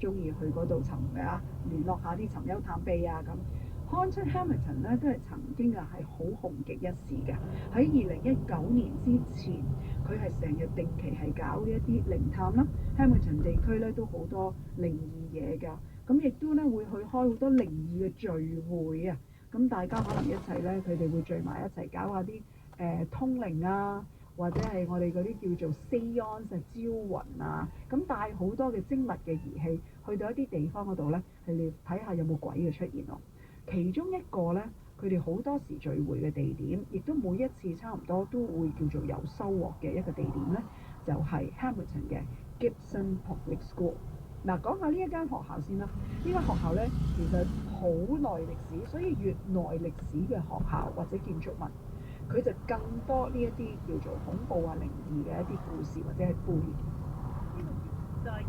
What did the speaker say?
中意去嗰度聯絡下啲尋幽探秘啊咁。Haunted Hamilton 咧都係曾經係好紅極一時嘅。喺2019年之前，佢係成日定期係搞呢一啲靈探啦。Hamilton 地區咧都好多靈異嘢㗎，咁亦都咧會去開好多靈異嘅聚會啊。咁大家可能一齊咧，佢哋會聚埋一齊搞下啲通靈啊，或者係我哋嗰啲叫做 seance 招魂啊，咁帶好多嘅精密嘅儀器去到一啲地方嗰度咧，係嚟睇下有冇鬼嘅出現咯。其中一個咧，佢哋好多時聚會嘅地點，亦都每一次差唔多都會叫做有收穫嘅一個地點咧，就係 Hamilton 嘅 Gibson Public School。嗱，講下呢一間學校先啦。呢間學校咧其實好耐歷史，所以越耐歷史嘅學校或者建築物，佢就更多呢一啲叫做恐怖啊、靈異嘅一啲故事或者係背。呢個就係